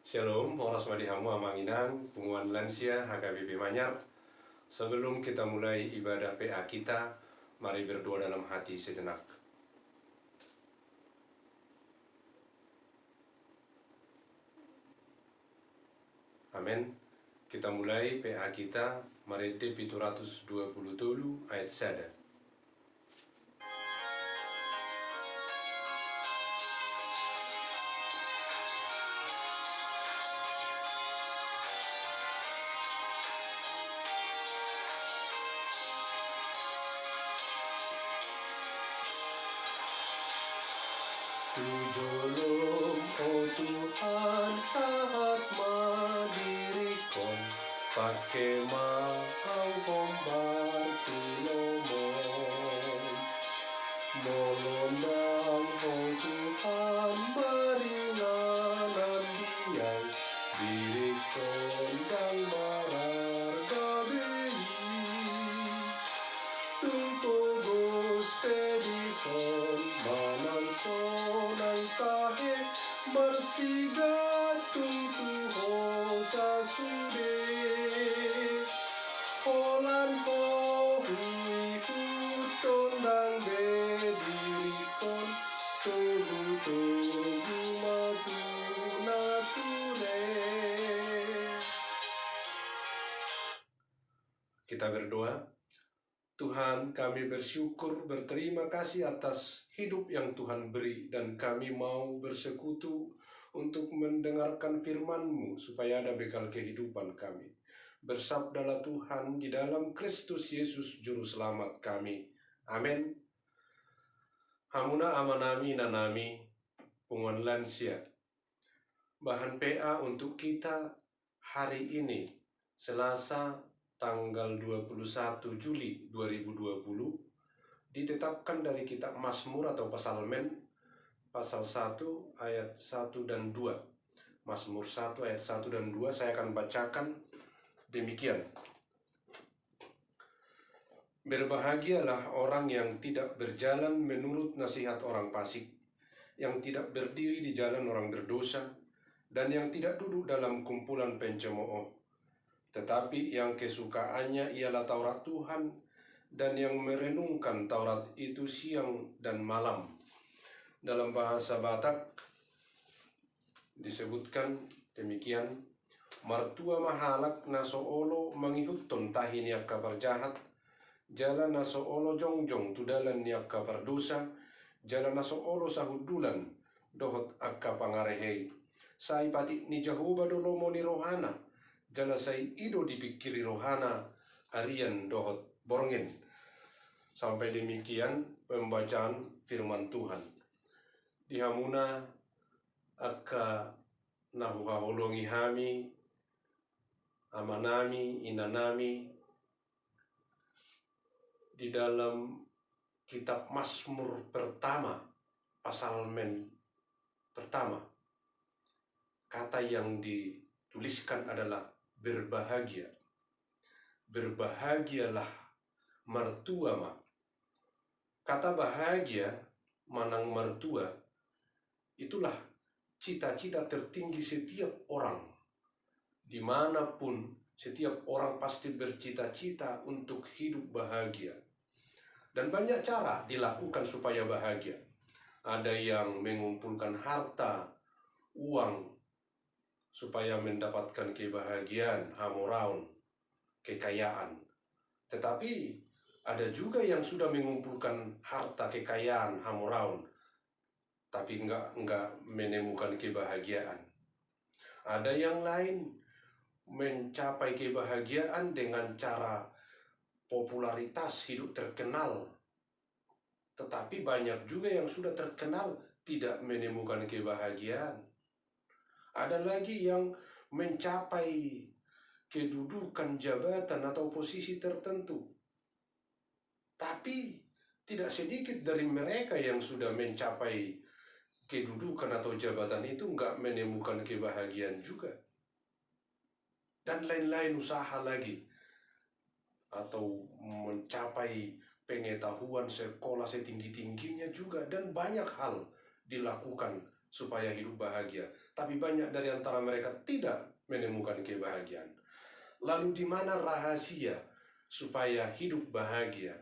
Shalom, moras madihamu amanginang, punguan lansia HKBP Manyar. Sebelum kita mulai ibadah PA kita, mari berdoa dalam hati sejenak. Amin. Kita mulai PA kita, mari D720 ayat sada. Tujolom, oh Tuhan, saat madirikon, pakai makau kombar tulomon. Molondang, oh Tuhan, maringanan diai, dirikon dan marargabei. Tupogos pedison, mananson tahe, marsigatung tuho sasude. Holan po hui huton dang bedirikon, tugu matuna tule. Kita berdoa. Tuhan, kami bersyukur, berterima kasih atas hidup yang Tuhan beri, dan kami mau bersekutu untuk mendengarkan firman-Mu supaya ada bekal kehidupan kami. Bersabdalah Tuhan di dalam Kristus Yesus Juru Selamat kami. Amin. Hamuna amanami nanami, punguan lansia. Bahan PA untuk kita hari ini, Selasa tanggal 21 Juli 2020, ditetapkan dari kitab Mazmur atau Psalmen pasal 1 ayat 1 dan 2. Mazmur 1 ayat 1 dan 2 saya akan bacakan demikian. Berbahagialah orang yang tidak berjalan menurut nasihat orang fasik, yang tidak berdiri di jalan orang berdosa, dan yang tidak duduk dalam kumpulan pencemooh. Tetapi yang kesukaannya ialah Taurat Tuhan, dan yang merenungkan Taurat itu siang dan malam. Dalam bahasa Batak disebutkan demikian, martua mahalak nasoolo mangihutton tahi niak kabar jahat, jalan nasoolo jongjong tudalan niak kabar dosa, jalan nasoolo sahudulan dohot akka pangarehei. Sai pati ni Jehovah dolomo ni rohana, jala sai ido dipikiri rohana harian dohot borngin. Sampai demikian pembacaan firman Tuhan. Dihamuna akka nahuhaholongi hami, amanami, inanami, di dalam kitab Mazmur pertama, Psalmen pertama. Kata yang dituliskan adalah berbahagia. Berbahagialah mertua ma. Kata bahagia, manang mertua, itulah cita-cita tertinggi setiap orang. Dimanapun, setiap orang pasti bercita-cita untuk hidup bahagia. Dan banyak cara dilakukan supaya bahagia. Ada yang mengumpulkan harta, uang, supaya mendapatkan kebahagiaan, hamoraun, kekayaan. Tetapi ada juga yang sudah mengumpulkan harta, kekayaan, hamoraun, tapi enggak menemukan kebahagiaan. Ada yang lain mencapai kebahagiaan dengan cara popularitas, hidup terkenal. Tetapi banyak juga yang sudah terkenal tidak menemukan kebahagiaan. Ada lagi yang mencapai kedudukan, jabatan, atau posisi tertentu. Tapi tidak sedikit dari mereka yang sudah mencapai kedudukan atau jabatan itu enggak menemukan kebahagiaan juga. Dan lain-lain usaha lagi. Atau mencapai pengetahuan sekolah setinggi-tingginya juga. Dan banyak hal dilakukan supaya hidup bahagia. Tapi banyak dari antara mereka tidak menemukan kebahagiaan. Lalu di mana rahasia supaya hidup bahagia?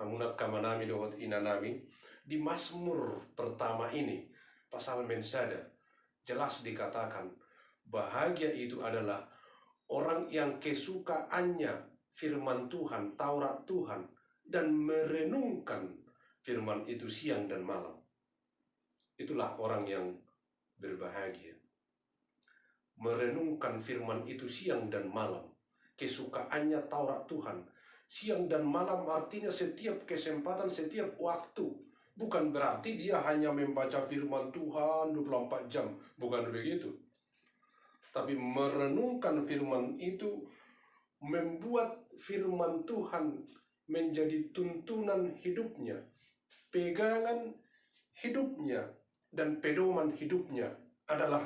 Amunat kamanami dohot inanami, di Mazmur pertama ini, pasal mensada, jelas dikatakan, bahagia itu adalah orang yang kesukaannya firman Tuhan, Taurat Tuhan, dan merenungkan firman itu siang dan malam. Itulah orang yang berbahagia. Merenungkan firman itu siang dan malam. Kesukaannya Taurat Tuhan. Siang dan malam artinya setiap kesempatan, setiap waktu. Bukan berarti dia hanya membaca firman Tuhan 24 jam. Bukan begitu. Tapi merenungkan firman itu membuat firman Tuhan menjadi tuntunan hidupnya, pegangan hidupnya, dan pedoman hidupnya adalah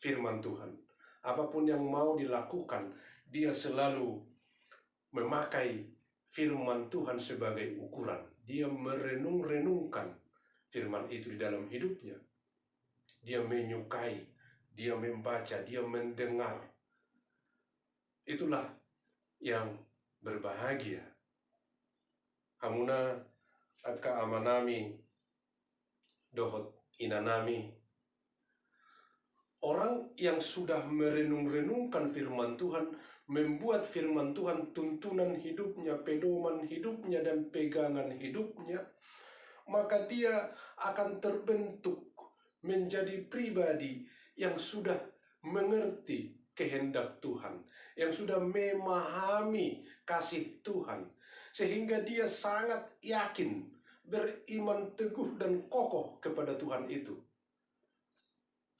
firman Tuhan. Apapun yang mau dilakukan, dia selalu memakai firman Tuhan sebagai ukuran. Dia merenung-renungkan firman itu di dalam hidupnya. Dia menyukai, dia membaca, dia mendengar. Itulah yang berbahagia. Hamuna akka amanami dohot inanami. Orang yang sudah merenung-renungkan firman Tuhan, membuat firman Tuhan tuntunan hidupnya, pedoman hidupnya, dan pegangan hidupnya, maka dia akan terbentuk menjadi pribadi yang sudah mengerti kehendak Tuhan, yang sudah memahami kasih Tuhan, sehingga dia sangat yakin, beriman teguh dan kokoh kepada Tuhan itu.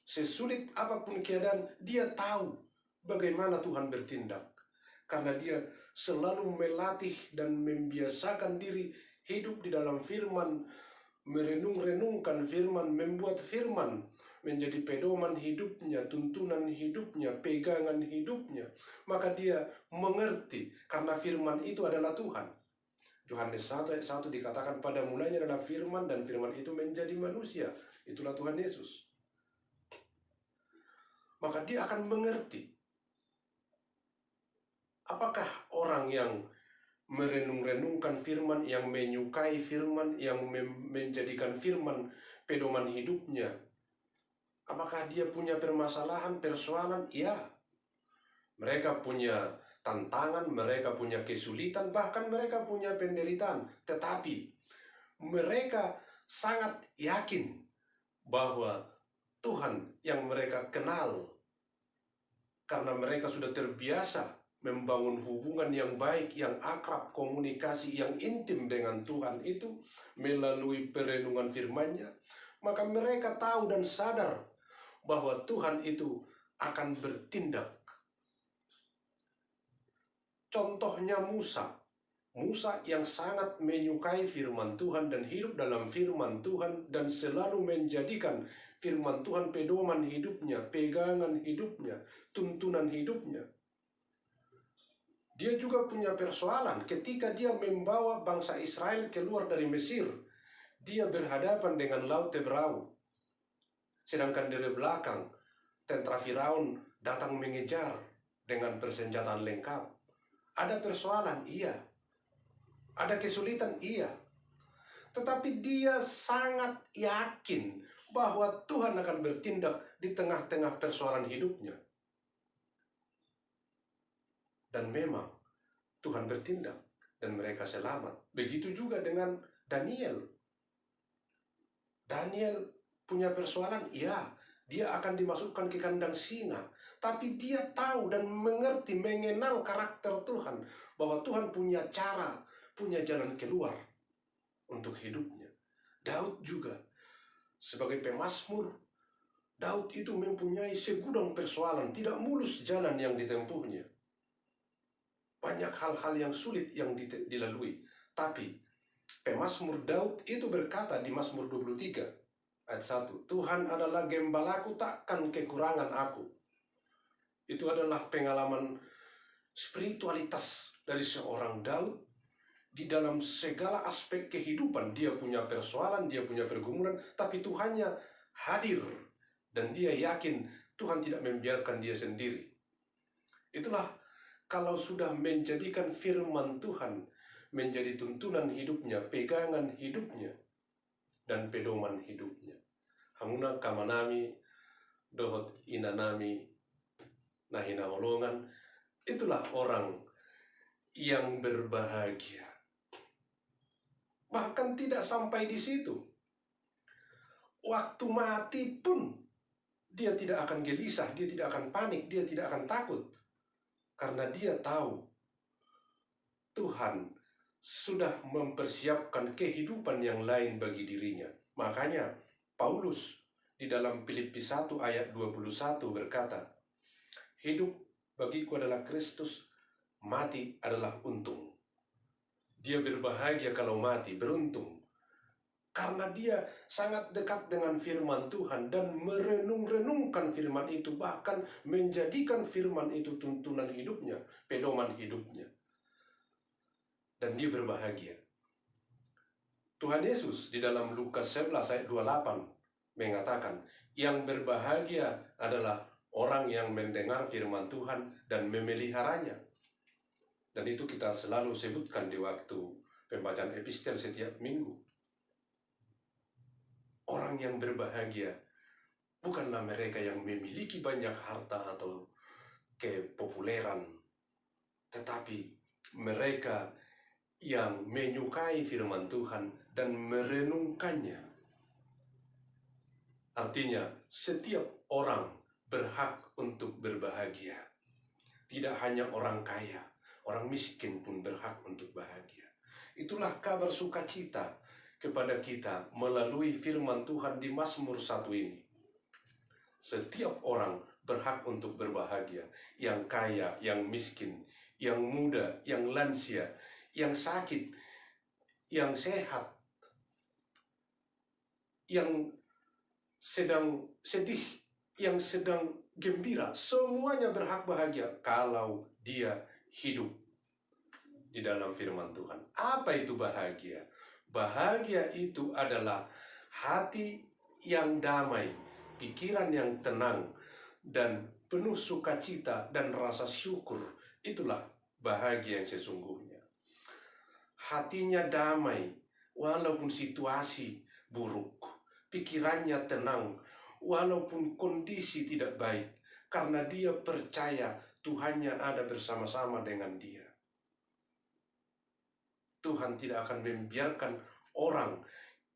Sesulit apapun keadaan, dia tahu bagaimana Tuhan bertindak. Karena dia selalu melatih dan membiasakan diri hidup di dalam firman, merenung-renungkan firman, membuat firman menjadi pedoman hidupnya, tuntunan hidupnya, pegangan hidupnya. Maka dia mengerti karena firman itu adalah Tuhan. Yohanes 1 ayat 1 dikatakan pada mulanya adalah firman dan firman itu menjadi manusia. Itulah Tuhan Yesus. Maka dia akan mengerti. Apakah orang yang merenung-renungkan firman, yang menyukai firman, yang menjadikan firman pedoman hidupnya, apakah dia punya permasalahan, persoalan? Ya. Mereka punya tantangan, mereka punya kesulitan, bahkan mereka punya penderitaan. Tetapi mereka sangat yakin bahwa Tuhan yang mereka kenal, karena mereka sudah terbiasa membangun hubungan yang baik, yang akrab, komunikasi yang intim dengan Tuhan itu melalui perenungan firman-Nya, maka mereka tahu dan sadar bahwa Tuhan itu akan bertindak. Contohnya Musa yang sangat menyukai firman Tuhan dan hidup dalam firman Tuhan dan selalu menjadikan firman Tuhan pedoman hidupnya, pegangan hidupnya, tuntunan hidupnya. Dia juga punya persoalan ketika dia membawa bangsa Israel keluar dari Mesir. Dia berhadapan dengan Laut Teberau. Sedangkan dari belakang, tentara Firaun datang mengejar dengan persenjataan lengkap. Ada persoalan, iya. Ada kesulitan, iya. Tetapi dia sangat yakin bahwa Tuhan akan bertindak di tengah-tengah persoalan hidupnya. Dan memang Tuhan bertindak dan mereka selamat. Begitu juga dengan Daniel. Daniel punya persoalan, iya. Dia akan dimasukkan ke kandang singa. Tapi dia tahu dan mengerti, mengenal karakter Tuhan. Bahwa Tuhan punya cara, punya jalan keluar untuk hidupnya. Daud juga. Sebagai pemazmur, Daud itu mempunyai segudang persoalan, tidak mulus jalan yang ditempuhnya. Banyak hal-hal yang sulit yang dilalui. Tapi pemazmur Daud itu berkata di Mazmur 23 ayat 1, Tuhan adalah gembalaku, takkan kekurangan aku. Itu adalah pengalaman spiritualitas dari seorang Daud. Di dalam segala aspek kehidupan, dia punya persoalan, dia punya pergumulan, tapi Tuhannya hadir, dan dia yakin Tuhan tidak membiarkan dia sendiri. Itulah kalau sudah menjadikan firman Tuhan menjadi tuntunan hidupnya, pegangan hidupnya, dan pedoman hidupnya. Hamuna kamanami, dohot inanami, nahina holongan, itulah orang yang berbahagia. Bahkan tidak sampai di situ. Waktu mati pun dia tidak akan gelisah, dia tidak akan panik, dia tidak akan takut. Karena dia tahu Tuhan sudah mempersiapkan kehidupan yang lain bagi dirinya. Makanya Paulus di dalam Filipi 1 ayat 21 berkata, hidup bagiku adalah Kristus, mati adalah untung. Dia berbahagia kalau mati, beruntung. Karena dia sangat dekat dengan firman Tuhan dan merenung-renungkan firman itu, bahkan menjadikan firman itu tuntunan hidupnya, pedoman hidupnya. Dan dia berbahagia. Tuhan Yesus di dalam Lukas 11 ayat 28 mengatakan, yang berbahagia adalah orang yang mendengar firman Tuhan dan memeliharanya. Dan itu kita selalu sebutkan di waktu pembacaan epistel setiap minggu. Orang yang berbahagia bukanlah mereka yang memiliki banyak harta atau kepopuleran, tetapi mereka yang menyukai firman Tuhan dan merenungkannya. Artinya, setiap orang berhak untuk berbahagia. Tidak hanya orang kaya, orang miskin pun berhak untuk bahagia. Itulah kabar sukacita kepada kita melalui firman Tuhan di Mazmur 1 ini. Setiap orang berhak untuk berbahagia, yang kaya, yang miskin, yang muda, yang lansia, yang sakit, yang sehat, yang sedang sedih, yang sedang gembira, semuanya berhak bahagia kalau dia hidup di dalam firman Tuhan. Apa itu bahagia? Bahagia itu adalah hati yang damai, pikiran yang tenang, dan penuh sukacita dan rasa syukur. Itulah bahagia yang sesungguhnya. Hatinya damai, walaupun situasi buruk. Pikirannya tenang, walaupun kondisi tidak baik. Karena dia percaya Tuhannya ada bersama-sama dengan dia. Tuhan tidak akan membiarkan orang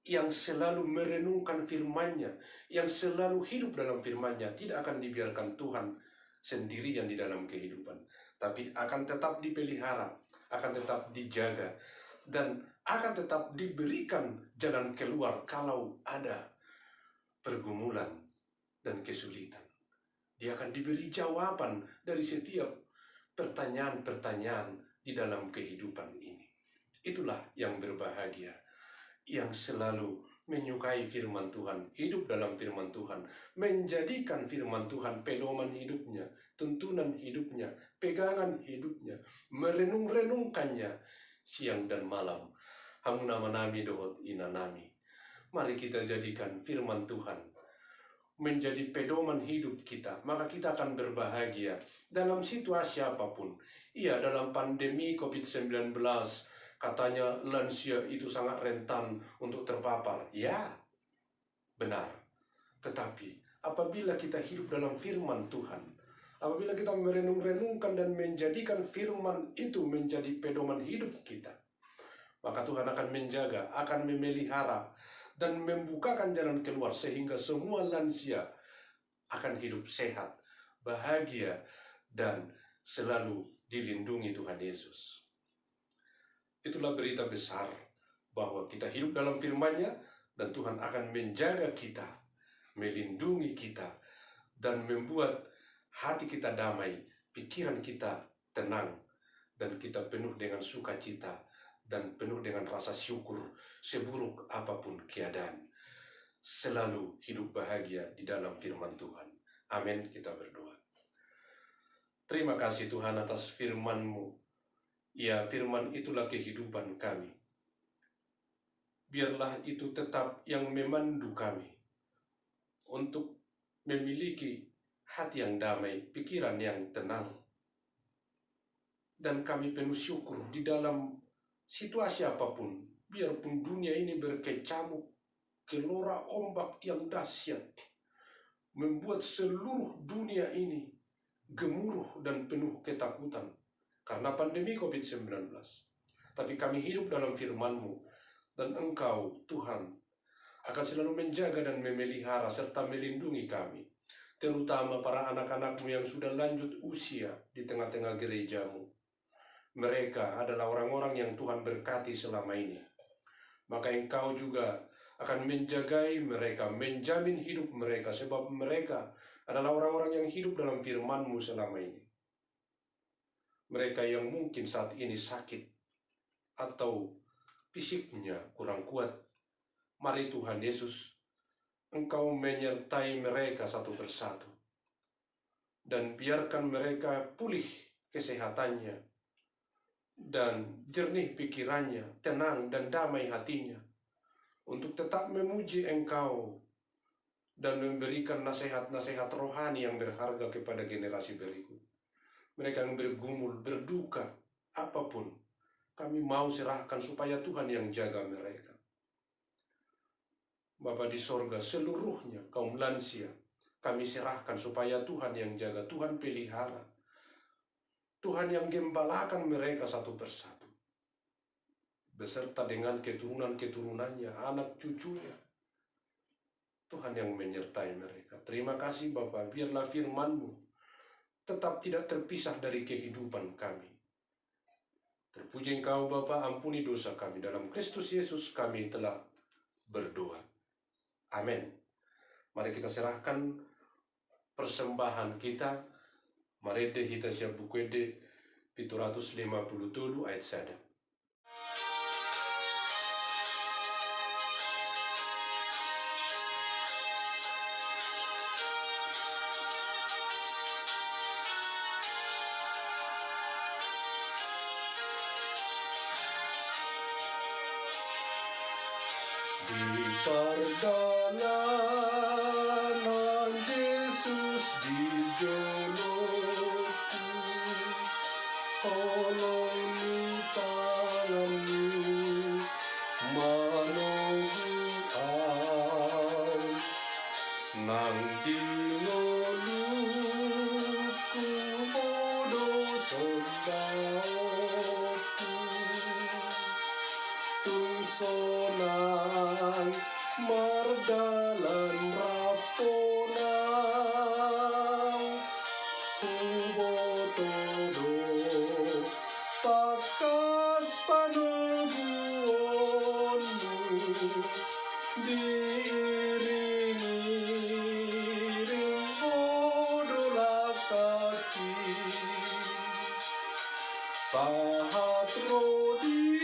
yang selalu merenungkan firman-Nya, yang selalu hidup dalam firman-Nya, tidak akan dibiarkan Tuhan sendirian di dalam kehidupan. Tapi akan tetap dipelihara, akan tetap dijaga, dan akan tetap diberikan jalan keluar kalau ada pergumulan dan kesulitan. Dia akan diberi jawaban dari setiap pertanyaan-pertanyaan di dalam kehidupan ini. Itulah yang berbahagia, yang selalu menyukai firman Tuhan, hidup dalam firman Tuhan, menjadikan firman Tuhan pedoman hidupnya, tuntunan hidupnya, pegangan hidupnya, merenung-renungkannya siang dan malam. Hamuna manami dohot inanami. Mari kita jadikan firman Tuhan menjadi pedoman hidup kita, maka kita akan berbahagia dalam situasi apapun. Iya, dalam pandemi COVID-19, katanya lansia itu sangat rentan untuk terpapar. Ya, benar. Tetapi apabila kita hidup dalam firman Tuhan, apabila kita merenung-renungkan dan menjadikan firman itu menjadi pedoman hidup kita, maka Tuhan akan menjaga, akan memelihara, dan membukakan jalan keluar sehingga semua lansia akan hidup sehat, bahagia, dan selalu dilindungi Tuhan Yesus. Itulah berita besar bahwa kita hidup dalam firman-Nya dan Tuhan akan menjaga kita, melindungi kita, dan membuat hati kita damai, pikiran kita tenang, dan kita penuh dengan sukacita dan penuh dengan rasa syukur seburuk apapun keadaan. Selalu hidup bahagia di dalam firman Tuhan. Amin, kita berdoa. Terima kasih Tuhan atas firman-Mu. Ya, firman itulah kehidupan kami. Biarlah itu tetap yang memandu kami. untuk memiliki hati yang damai, pikiran yang tenang. Dan kami penuh syukur di dalam situasi apapun, biarpun dunia ini berkecamuk, gelora ombak yang dahsyat, membuat seluruh dunia ini gemuruh dan penuh ketakutan karena pandemi COVID-19. Tapi kami hidup dalam firman-Mu, dan Engkau, Tuhan, akan selalu menjaga dan memelihara serta melindungi kami, terutama para anak-anak-Mu yang sudah lanjut usia di tengah-tengah gereja-Mu. Mereka adalah orang-orang yang Tuhan berkati selama ini. Maka Engkau juga akan menjagai mereka, menjamin hidup mereka, sebab mereka adalah orang-orang yang hidup dalam firman-Mu selama ini. Mereka yang mungkin saat ini sakit atau fisiknya kurang kuat, mari Tuhan Yesus, Engkau menyertai mereka satu persatu, dan biarkan mereka pulih kesehatannya, dan jernih pikirannya, tenang dan damai hatinya, untuk tetap memuji Engkau, dan memberikan nasihat-nasihat rohani yang berharga kepada generasi berikut. Mereka yang bergumul, berduka, apapun, kami mau serahkan supaya Tuhan yang jaga mereka. Bapa di sorga, seluruhnya kaum lansia, kami serahkan supaya Tuhan yang jaga, Tuhan pelihara, Tuhan yang gembalakan mereka satu persatu, beserta dengan keturunan-keturunannya, anak cucunya. Tuhan yang menyertai mereka. Terima kasih Bapa, biarlah firman-Mu tetap tidak terpisah dari kehidupan kami. Terpuji Engkau Bapa, ampuni dosa kami. Dalam Kristus Yesus kami telah berdoa. Amin. Mari kita serahkan persembahan kita. Mari kita siap buku de 750 ayat sada. Di perjalanan Yesus dijolokku, tolongi tanganmu menunggu au, nang dingoluku bodoh sondaku, tung sonang mardalan raponang, kubotodo takas panubuonmu, diiring-iring bodolah kaki, saat rodi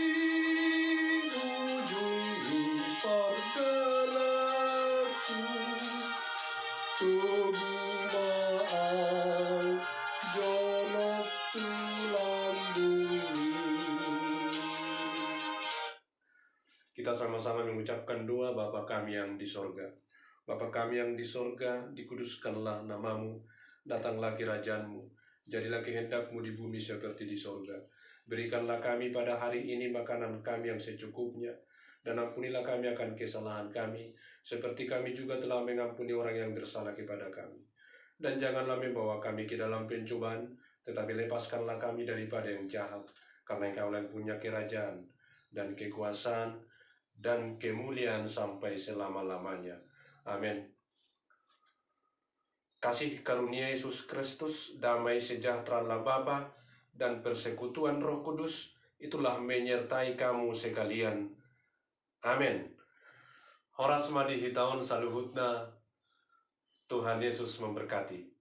ujung pergelaku, tubuh maal jonok tulang bumi. Kita sama-sama mengucapkan doa. Bapa kami yang di sorga. Bapa kami yang di sorga, dikuduskanlah namamu, datanglah kerajaan-Mu, jadilah kehendak-Mu di bumi seperti di sorga. Berikanlah kami pada hari ini makanan kami yang secukupnya, dan ampunilah kami akan kesalahan kami, seperti kami juga telah mengampuni orang yang bersalah kepada kami. Dan janganlah membawa kami ke dalam pencobaan, tetapi lepaskanlah kami daripada yang jahat, karena Engkau yang punya kerajaan, dan kekuasaan, dan kemuliaan sampai selama-lamanya. Amin. Kasih karunia Yesus Kristus, damai sejahtera Allah Bapa, dan persekutuan Roh Kudus, itulah menyertai kamu sekalian. Amin. Horas madihi tahun saluhutna, Tuhan Yesus memberkati.